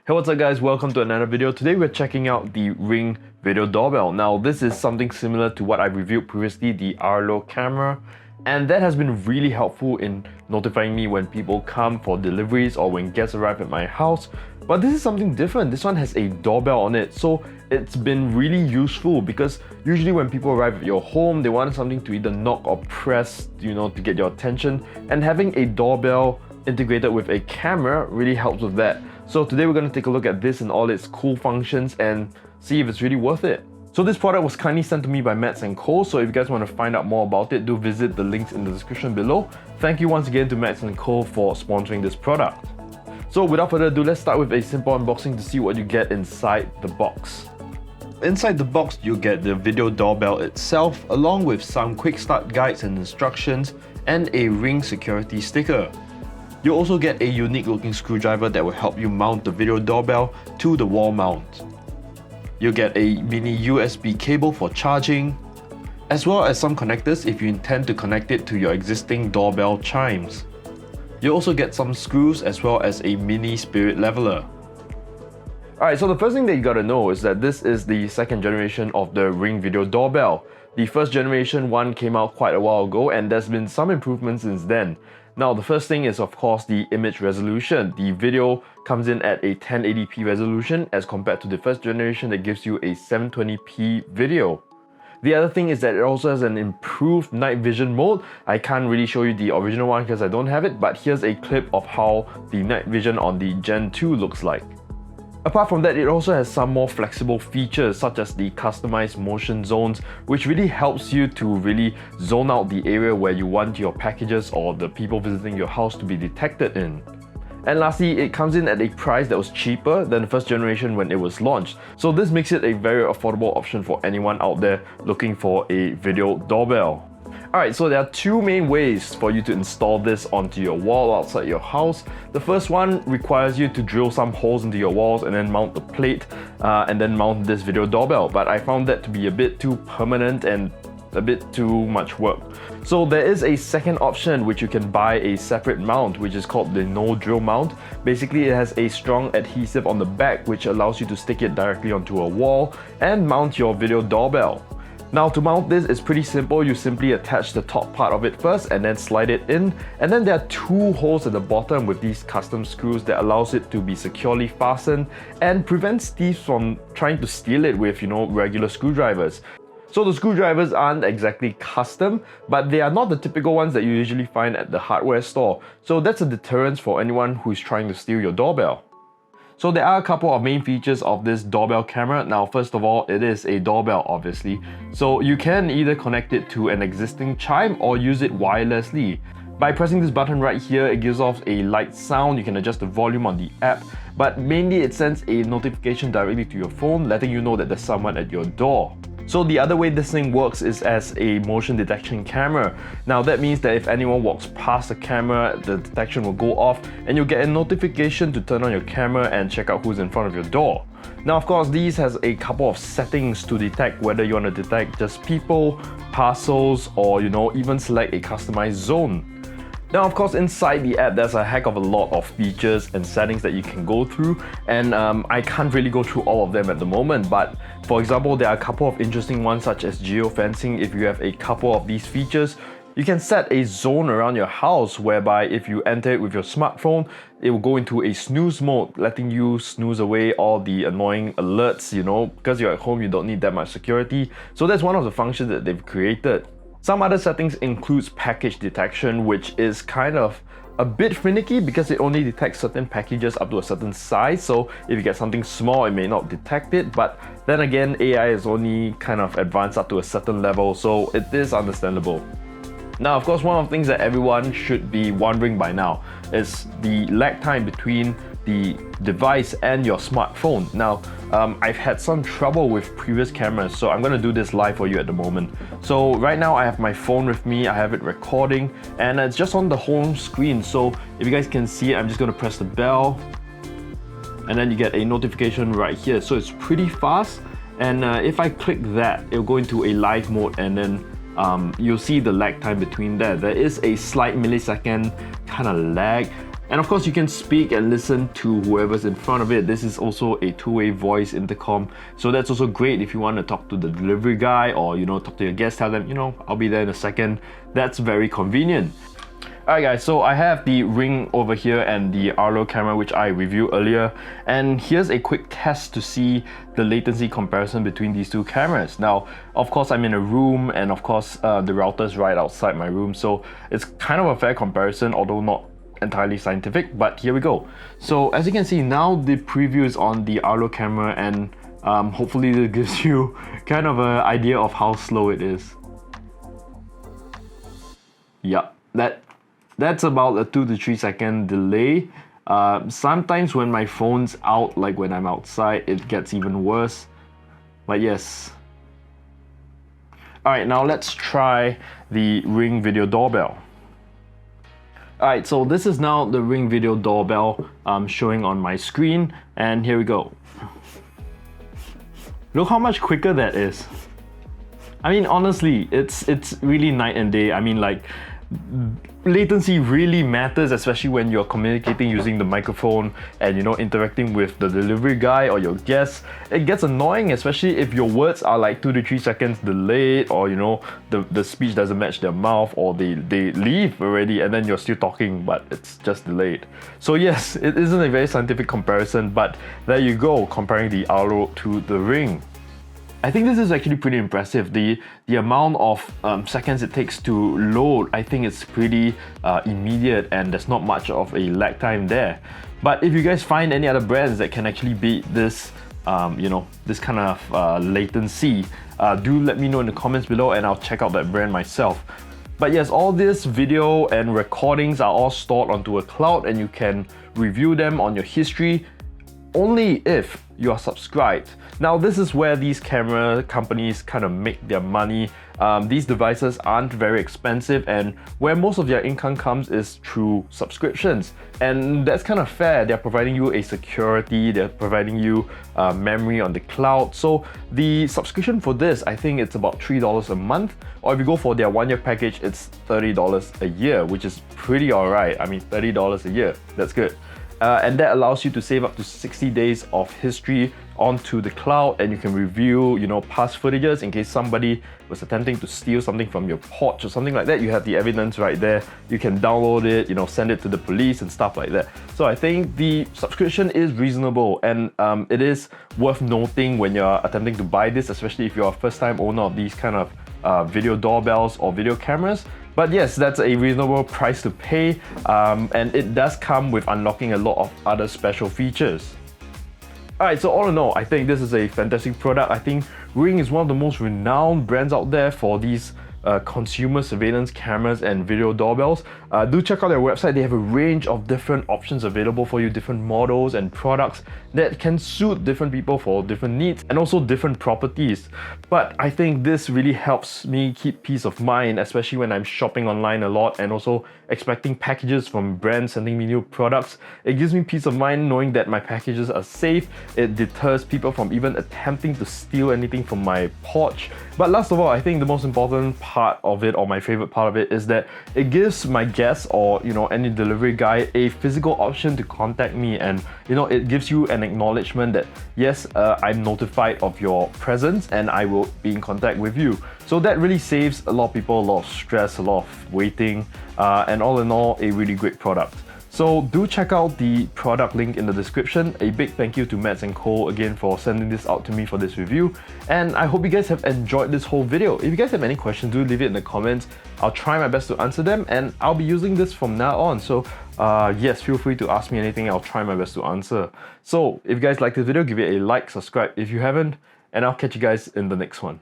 Hey, what's up guys, welcome to another video. Today we're checking out the Ring Video Doorbell. Now this is something similar to what I've reviewed previously, the Arlo camera, and that has been really helpful in notifying me when people come for deliveries or when guests arrive at my house. But this is something different. This one has a doorbell on it, so it's been really useful because usually when people arrive at your home, they want something to either knock or press, to get your attention, and having a doorbell integrated with a camera really helps with that. So today we're going to take a look at this and all its cool functions and see if it's really worth it. So this product was kindly sent to me by Shawn Koh, so if you guys want to find out more about it, do visit the links in the description below. Thank you once again to Shawn Koh for sponsoring this product. So without further ado, let's start with a simple unboxing to see what you get inside the box. Inside the box, you get the video doorbell itself, along with some quick start guides and instructions, and a Ring security sticker. You also get a unique looking screwdriver that will help you mount the video doorbell to the wall mount. You get a mini USB cable for charging, as well as some connectors if you intend to connect it to your existing doorbell chimes. You also get some screws as well as a mini spirit leveler. Alright, so the first thing that you gotta know is that this is the second generation of the Ring Video Doorbell. The first generation one came out quite a while ago and there's been some improvements since then. Now the first thing is of course the image resolution. The video comes in at a 1080p resolution as compared to the first generation that gives you a 720p video. The other thing is that it also has an improved night vision mode. I can't really show you the original one because I don't have it, but here's a clip of how the night vision on the Gen 2 looks like. Apart from that, it also has some more flexible features such as the customized motion zones, which really helps you to really zone out the area where you want your packages or the people visiting your house to be detected in. And lastly, it comes in at a price that was cheaper than the first generation when it was launched. So this makes it a very affordable option for anyone out there looking for a video doorbell. Alright, so there are two main ways for you to install this onto your wall outside your house. The first one requires you to drill some holes into your walls and then mount the plate and then mount this video doorbell. But I found that to be a bit too permanent and a bit too much work. So there is a second option which you can buy a separate mount, which is called the no drill mount. Basically it has a strong adhesive on the back which allows you to stick it directly onto a wall and mount your video doorbell. Now to mount this is pretty simple. You simply attach the top part of it first and then slide it in, and then there are two holes at the bottom with these custom screws that allows it to be securely fastened and prevents thieves from trying to steal it with regular screwdrivers. So the screwdrivers aren't exactly custom, but they are not the typical ones that you usually find at the hardware store. So that's a deterrence for anyone who is trying to steal your doorbell. So there are a couple of main features of this doorbell camera. Now, first of all, it is a doorbell, obviously. So you can either connect it to an existing chime or use it wirelessly. By pressing this button right here, it gives off a light sound. You can adjust the volume on the app, but mainly it sends a notification directly to your phone, letting you know that there's someone at your door. So the other way this thing works is as a motion detection camera. Now that means that if anyone walks past the camera, the detection will go off and you'll get a notification to turn on your camera and check out who's in front of your door. Now of course, these has a couple of settings to detect whether you want to detect just people, parcels, or even select a customized zone. Now of course, inside the app there's a heck of a lot of features and settings that you can go through, and I can't really go through all of them at the moment, but for example there are a couple of interesting ones such as geofencing. If you have a couple of these features, you can set a zone around your house whereby if you enter it with your smartphone, it will go into a snooze mode, letting you snooze away all the annoying alerts, because you're at home, you don't need that much security. So that's one of the functions that they've created. Some other settings includes package detection, which is kind of a bit finicky because it only detects certain packages up to a certain size. So if you get something small, it may not detect it, but then again, AI is only kind of advanced up to a certain level, so it is understandable. Now, of course, one of the things that everyone should be wondering by now is the lag time between the device and your smartphone. Now, I've had some trouble with previous cameras, so I'm going to do this live for you at the moment. So right now I have my phone with me, I have it recording, and it's just on the home screen. So if you guys can see it, I'm just going to press the bell, and then you get a notification right here. So it's pretty fast, and if I click that, it'll go into a live mode, and then you'll see the lag time between there. There is a slight millisecond kind of lag. And of course, you can speak and listen to whoever's in front of it. This is also a two-way voice intercom, so that's also great if you want to talk to the delivery guy or, you know, talk to your guest, tell them, you know, I'll be there in a second. That's very convenient. Alright guys, so I have the Ring over here and the Arlo camera, which I reviewed earlier, and here's a quick test to see the latency comparison between these two cameras. Now, of course, I'm in a room, and of course the router's right outside my room, so it's kind of a fair comparison, although not entirely scientific, but here we go. So as you can see, now the preview is on the Arlo camera, and hopefully this gives you kind of an idea of how slow it is. Yep, that's about a 2 to 3 second delay. Sometimes when my phone's out, like when I'm outside, it gets even worse. But yes. Alright, now let's try the Ring Video Doorbell. Alright, so this is now the Ring Video Doorbell showing on my screen, and here we go. Look how much quicker that is. I mean, honestly, it's really night and day. I mean, like, latency really matters, especially when you're communicating using the microphone and, you know, interacting with the delivery guy or your guests. It gets annoying, especially if your words are like 2 to 3 seconds delayed, or, you know, the speech doesn't match their mouth, or they leave already and then you're still talking but it's just delayed. So yes, it isn't a very scientific comparison, but there you go, comparing the Arlo to the Ring. I think this is actually pretty impressive. The amount of seconds it takes to load, I think it's pretty immediate, and there's not much of a lag time there. But if you guys find any other brands that can actually beat this, you know, this kind of latency, do let me know in the comments below, and I'll check out that brand myself. But yes, all this video and recordings are all stored onto a cloud, and you can review them on your history only if you are subscribed. Now, this is where these camera companies kind of make their money. These devices aren't very expensive, and where most of their income comes is through subscriptions. And that's kind of fair. They're providing you a security, they're providing you memory on the cloud. So the subscription for this, I think it's about $3 a month. Or if you go for their 1-year package, it's $30 a year, which is pretty alright. I mean, $30 a year, that's good. And that allows you to save up to 60 days of history onto the cloud, and you can review, you know, past footages in case somebody was attempting to steal something from your porch or something like that. You have the evidence right there. You can download it, you know, send it to the police and stuff like that. So I think the subscription is reasonable, and it is worth noting when you're attempting to buy this, especially if you're a first-time owner of these kind of video doorbells or video cameras. But yes, that's a reasonable price to pay, and it does come with unlocking a lot of other special features. Alright, so all in all, I think this is a fantastic product. I think Ring is one of the most renowned brands out there for these consumer surveillance cameras and video doorbells. Do check out their website. They have a range of different options available for you, different models and products that can suit different people for different needs and also different properties. But I think this really helps me keep peace of mind, especially when I'm shopping online a lot and also expecting packages from brands sending me new products. It gives me peace of mind knowing that my packages are safe. It deters people from even attempting to steal anything from my porch. But last of all, I think the most important part of it, or my favorite part of it, is that it gives my guests or, you know, any delivery guy a physical option to contact me, and, you know, it gives you an acknowledgement that yes, I'm notified of your presence and I will be in contact with you. So that really saves a lot of people a lot of stress, a lot of waiting, and all in all, a really great product. So do check out the product link in the description. A big thank you to Latency Comparison again for sending this out to me for this review. And I hope you guys have enjoyed this whole video. If you guys have any questions, do leave it in the comments. I'll try my best to answer them, and I'll be using this from now on. So yes, feel free to ask me anything. I'll try my best to answer. So if you guys like this video, give it a like, subscribe if you haven't, and I'll catch you guys in the next one.